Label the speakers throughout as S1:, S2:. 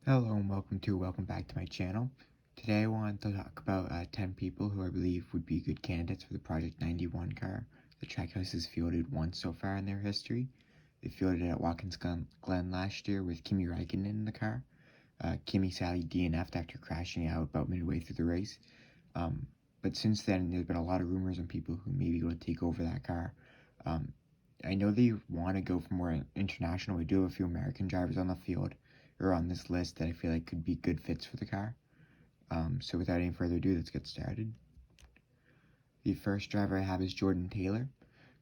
S1: Hello and welcome back to my channel. Today I wanted to talk about 10 people who I believe would be good candidates for the Project 91 car. The Trackhouse has fielded once so far in their history. They fielded it at Watkins Glen last year with Kimi Räikkönen in the car. Kimi sadly DNF'd after crashing out about midway through the race. But since then there's been a lot of rumors on people who may be able to take over that car. I know they want to go for more international. We do have a few American drivers on the field or on this list that I feel like could be good fits for the car. So without any further ado, let's get started. The first driver I have is Jordan Taylor.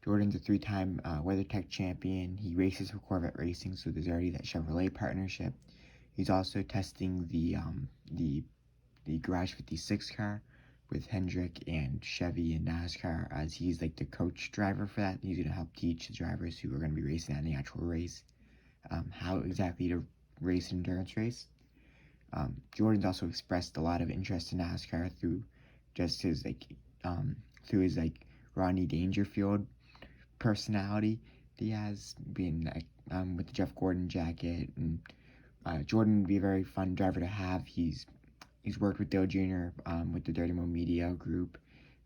S1: Jordan's a three-time WeatherTech champion. He races for Corvette Racing, so there's already that Chevrolet partnership. He's also testing the Garage 56 car with Hendrick and Chevy and NASCAR, as he's like the coach driver for that. He's going to help teach the drivers who are going to be racing at the actual race how exactly to race an endurance race. Jordan's also expressed a lot of interest in NASCAR through just his Rodney Dangerfield personality that he has, being with the Jeff Gordon jacket. And Jordan would be a very fun driver to have. He's worked with Dale Jr. With the Dirty Mo Media group.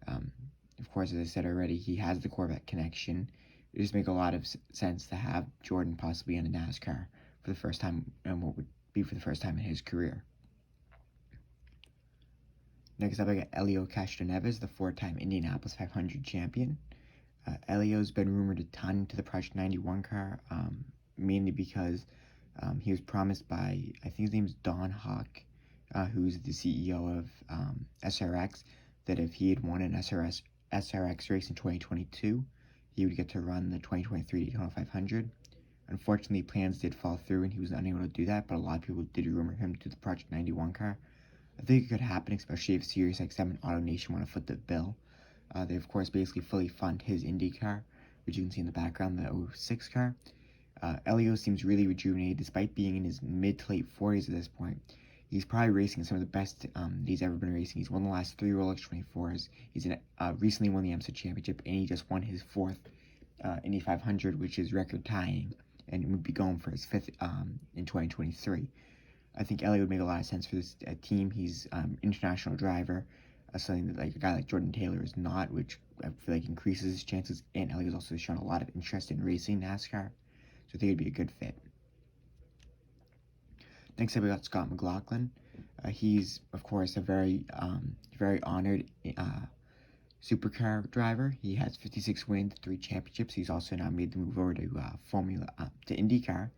S1: Of course, as I said already, he has the Corvette connection. It just makes a lot of sense to have Jordan possibly in a NASCAR for the first time, and what would be for the first time in his career. Next up, I got Elio Castroneves, the four-time Indianapolis 500 champion. Elio's been rumored a ton to the Project 91 car, mainly because he was promised by, I think his name's Don Hawk, who's the CEO of SRX, that if he had won an SRX race in 2022, he would get to run the 2023 Daytona 500. Unfortunately, plans did fall through and he was unable to do that, but a lot of people did rumor him to the Project 91 car. I think it could happen, especially if SiriusXM and AutoNation want to foot the bill. They, of course, basically fully fund his Indy car, which you can see in the background, the 06 car. Elio seems really rejuvenated, despite being in his mid to late 40s at this point. He's probably racing some of the best he's ever been racing. He's won the last 3 Rolex 24s. He's recently won the IMSA Championship, and he just won his 4th Indy 500, which is record tying, and would be going for his 5th in 2023. I think Elliott would make a lot of sense for this team. He's international driver, something that like a guy like Jordan Taylor is not, which I feel like increases his chances. And Elliott's also shown a lot of interest in racing NASCAR, so I think it'd be a good fit. Next up, we got Scott McLaughlin. He's, of course, a very honored supercar driver. He has 56 wins, 3 championships. He's also now made the move over to to IndyCar,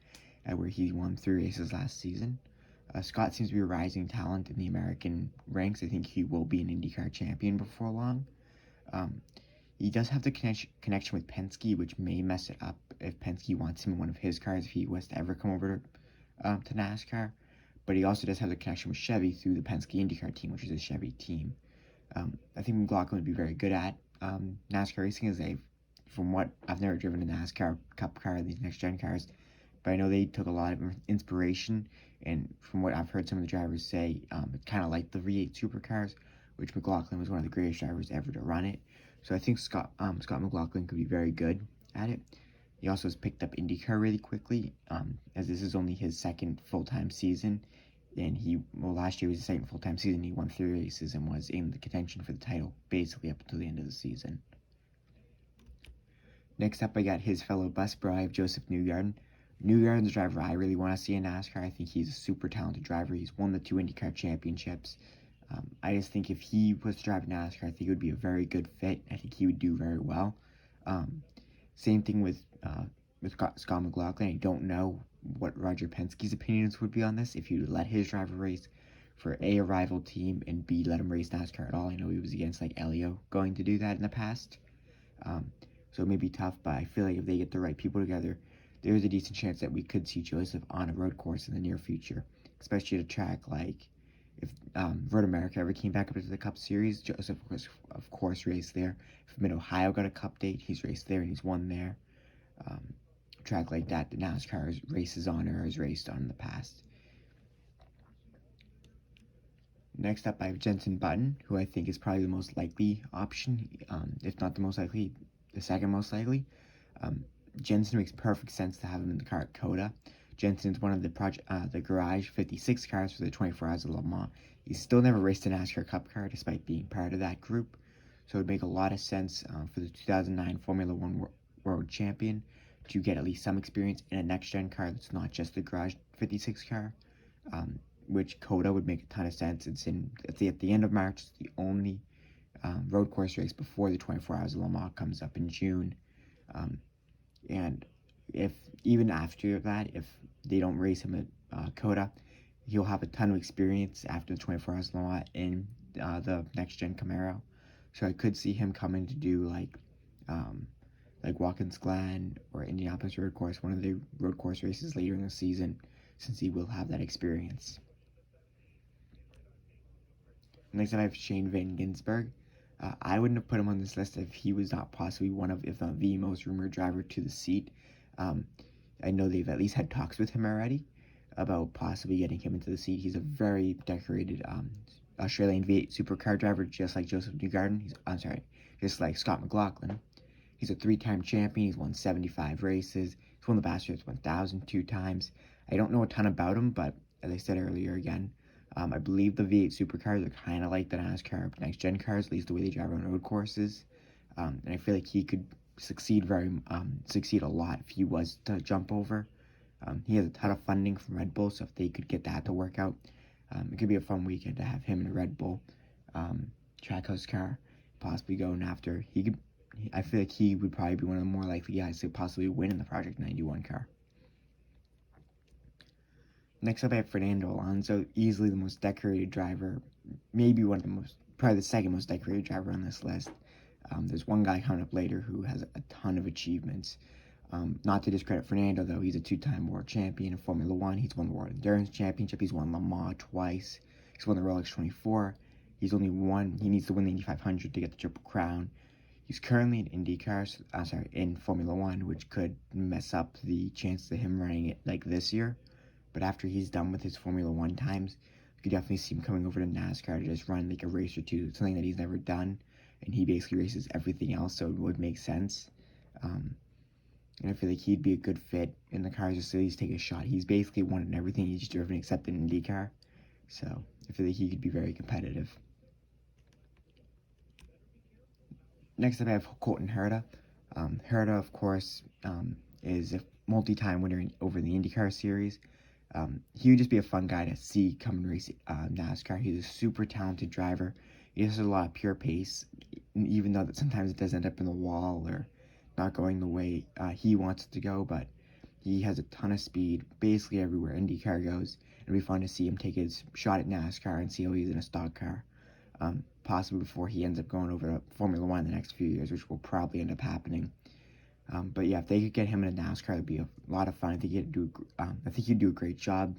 S1: where he won 3 races last season. Scott seems to be a rising talent in the American ranks. I think he will be an IndyCar champion before long. He does have the connection with Penske, which may mess it up if Penske wants him in one of his cars if he was to ever come over to NASCAR. But he also does have the connection with Chevy through the Penske IndyCar team, which is a Chevy team. I think McLaughlin would be very good at NASCAR racing, as from what I've never driven a NASCAR Cup car, these next gen cars, but I know they took a lot of inspiration, and from what I've heard some of the drivers say, it's kind of like the V8 supercars, which McLaughlin was one of the greatest drivers ever to run it. So I think Scott McLaughlin could be very good at it. He also has picked up IndyCar really quickly, as this is only his 2nd full-time season. And last year was his 2nd full-time season. He won 3 races and was in the contention for the title basically up until the end of the season. Next up, I got his fellow bus bro. I have Joseph Newgarden. Newgarden's a driver I really want to see in NASCAR. I think he's a super talented driver. He's won the 2 IndyCar championships. I just think if he was to drive NASCAR, I think it would be a very good fit. I think he would do very well. Same thing with Scott McLaughlin. I don't know what Roger Penske's opinions would be on this, if he would let his driver race for a rival team, and B, let him race NASCAR at all. I know he was against like Elio going to do that in the past, so it may be tough, but I feel like if they get the right people together, there's a decent chance that we could see Joseph on a road course in the near future, especially at a track like if Road America ever came back up to the Cup Series. Joseph of course raced there. If Mid-Ohio got a Cup date, he's raced there and he's won there. A track like that NASCAR races on or has raced on in the past. Next up, I have Jenson Button, who I think is probably the most likely option, if not the most likely, the 2nd most likely. Jenson makes perfect sense to have him in the car at COTA, Jensen's one of the Garage 56 cars for the 24 Hours of Le Mans. He's still never raced a NASCAR Cup car despite being part of that group, so it would make a lot of sense for the 2009 Formula One World Champion to get at least some experience in a next-gen car that's not just the Garage 56 car, which Coda would make a ton of sense. It's at the end of March. It's the only road course race before the 24 Hours of Le Mans comes up in June, and if even after that, if they don't race him at Coda, he'll have a ton of experience after the 24 Hours of Le Mans in the next-gen Camaro. So I could see him coming to do like Watkins Glen or Indianapolis Road Course, one of the road course races later in the season, since he will have that experience. Next up, I have Shane Van Gisbergen. I wouldn't have put him on this list if he was not possibly one of, if not the most rumored driver to the seat. I know they've at least had talks with him already about possibly getting him into the seat. He's a very decorated Australian V8 supercar driver, just like Joseph Newgarden. Just like Scott McLaughlin. He's a 3-time champion. He's won 75 races. He's won the Bathurst 1000 2 times. I don't know a ton about him, but as I said earlier again, I believe the V8 supercars are kind of like the NASCAR next-gen cars, at least the way they drive on road courses. And I feel like he could succeed a lot if he was to jump over. He has a ton of funding from Red Bull, so if they could get that to work out, it could be a fun weekend to have him in a Red Bull Trackhouse car, possibly going after. I feel like he would probably be one of the more likely guys to possibly win in the Project 91 car. Next up, I have Fernando Alonso, easily the most decorated driver, maybe probably the second most decorated driver on this list. There's one guy coming up later who has a ton of achievements. Not to discredit Fernando, though, he's a 2-time world champion in Formula One. He's won the World Endurance Championship. He's won Le Mans twice. He's won the Rolex 24. He needs to win the Indy 500 to get the Triple Crown. He's currently in Formula One, which could mess up the chance of him running it like this year. But after he's done with his Formula One times, you could definitely see him coming over to NASCAR to just run like a race or two, something that he's never done. And he basically races everything else, so it would make sense. And I feel like he'd be a good fit in the cars just so he's take a shot. He's basically won in everything he's driven except an IndyCar. So I feel like he could be very competitive. Next up, I have Colton Herta. Herta, of course, is a multi-time winner over the IndyCar series. He would just be a fun guy to see come and race NASCAR. He's a super talented driver. He has a lot of pure pace, even though that sometimes it does end up in the wall or not going the way he wants it to go, but he has a ton of speed basically everywhere IndyCar goes. It'll be fun to see him take his shot at NASCAR and see how he's in a stock car, possibly before he ends up going over to Formula One in the next few years, which will probably end up happening. But yeah, if they could get him in a NASCAR, it'd be a lot of fun. I think he'd do a great job,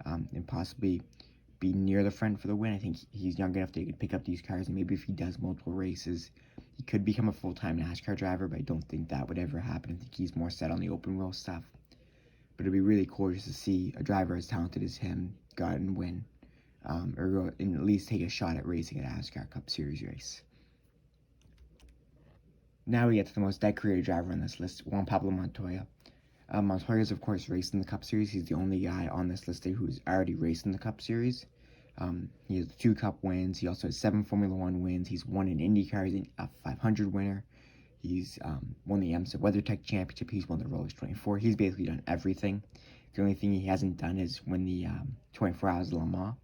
S1: and possibly be near the front for the win. I think he's young enough that he could pick up these cars, and maybe if he does multiple races, he could become a full-time NASCAR driver, but I don't think that would ever happen. I think he's more set on the open wheel stuff. But it'd be really cool just to see a driver as talented as him go out and win, or at least take a shot at racing a NASCAR Cup Series race. Now we get to the most decorated driver on this list, Juan Pablo Montoya. Montoya's, of course, raced in the Cup Series. He's the only guy on this list who's already raced in the Cup Series. He has 2 Cup wins. He also has 7 Formula One wins. He's won an IndyCar. He's a 500 winner. He's won the IMSA WeatherTech Championship. He's won the Rolex 24. He's basically done everything. The only thing he hasn't done is win the 24 Hours of Le Mans.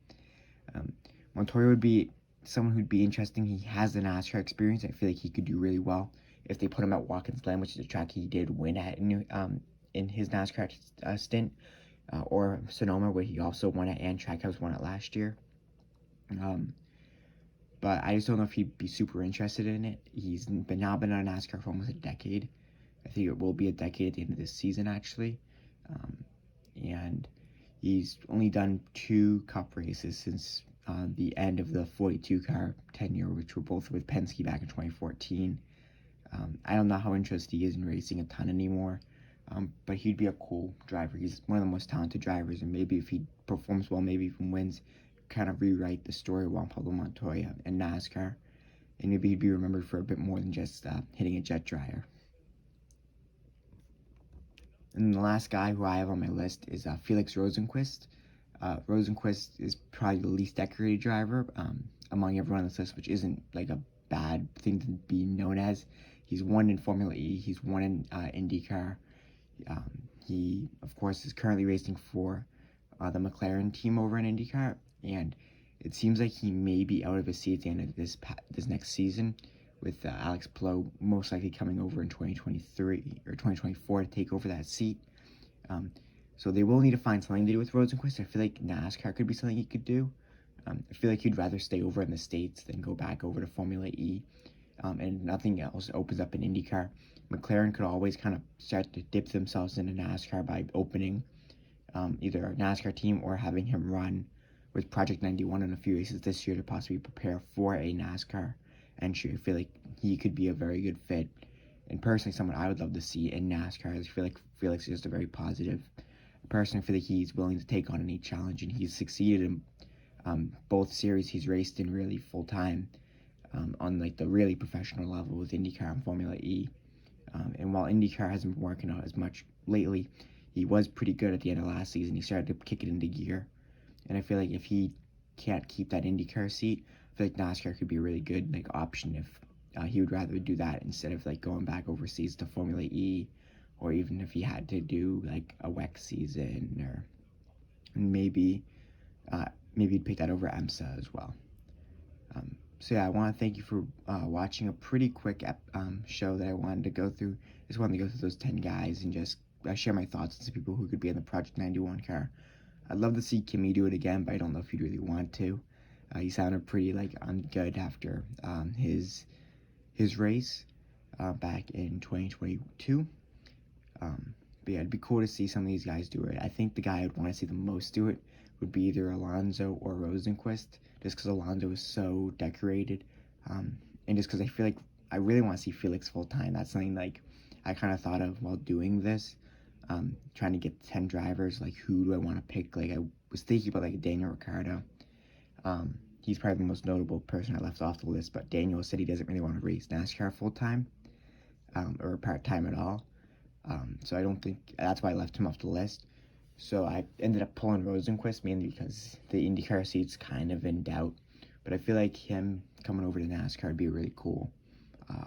S1: Montoya would be someone who'd be interesting. He has the NASCAR experience. I feel like he could do really well if they put him at Watkins Glen, which is a track he did win at in his NASCAR stint, or Sonoma, where he also won at, and Trackhouse won it last year. But I just don't know if he'd be super interested in it. He's now been on NASCAR for almost a decade. I think it will be a decade at the end of this season, actually. And he's only done 2 Cup races since the end of the 42 car tenure, which were both with Penske back in 2014. I don't know how interested he is in racing a ton anymore, but he'd be a cool driver. He's one of the most talented drivers, and maybe if he performs well, maybe even wins, kind of rewrite the story of Juan Pablo Montoya and NASCAR, and maybe he'd be remembered for a bit more than just hitting a jet dryer. And the last guy who I have on my list is Felix Rosenqvist. Rosenqvist is probably the least decorated driver among everyone on this list, which isn't like a bad thing to be known as. He's won in Formula E. He's won in IndyCar. He, of course, is currently racing for the McLaren team over in IndyCar, and it seems like he may be out of his seat at the end of this next season, with Alex Palou most likely coming over in 2023 or 2024 to take over that seat. So they will need to find something to do with Rosenqvist. I feel like NASCAR could be something he could do. I feel like he'd rather stay over in the States than go back over to Formula E. And nothing else opens up in IndyCar. McLaren could always kind of start to dip themselves into NASCAR by opening either a NASCAR team or having him run with Project 91 in a few races this year to possibly prepare for a NASCAR entry. I feel like he could be a very good fit, and personally someone I would love to see in NASCAR. I feel like Felix is just a very positive person. I feel like he's willing to take on any challenge, and he's succeeded in both series he's raced in really full time on like the really professional level with IndyCar and Formula E. And while IndyCar hasn't been working out as much lately, he was pretty good at the end of last season. He started to kick it into gear. And I feel like if he can't keep that IndyCar seat, I feel like NASCAR could be a really good like option if he would rather do that instead of like going back overseas to Formula E, or even if he had to do like a WEC season, or maybe he'd pick that over EMSA as well. So yeah, I want to thank you for watching a pretty quick show that I wanted to go through. I just wanted to go through those 10 guys and just share my thoughts on some people who could be in the Project 91 car. I'd love to see Kimi do it again, but I don't know if he'd really want to. He sounded pretty good after his race back in 2022. But yeah, it'd be cool to see some of these guys do it. I think the guy I'd want to see the most do it would be either Alonso or Rosenqvist, just because Alonso is so decorated, and just because I feel like I really want to see Felix full time. That's something like I kind of thought of while doing this, trying to get 10 drivers. Like, who do I want to pick? Like, I was thinking about like Daniel Ricciardo. He's probably the most notable person I left off the list, but Daniel said he doesn't really want to race NASCAR full time, or part time at all. So I don't think that's why I left him off the list. So I ended up pulling Rosenqvist mainly because the IndyCar seat's kind of in doubt. But I feel like him coming over to NASCAR would be a really cool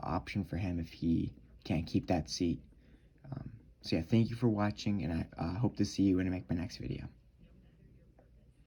S1: option for him if he can't keep that seat. So yeah, thank you for watching, and I hope to see you when I make my next video.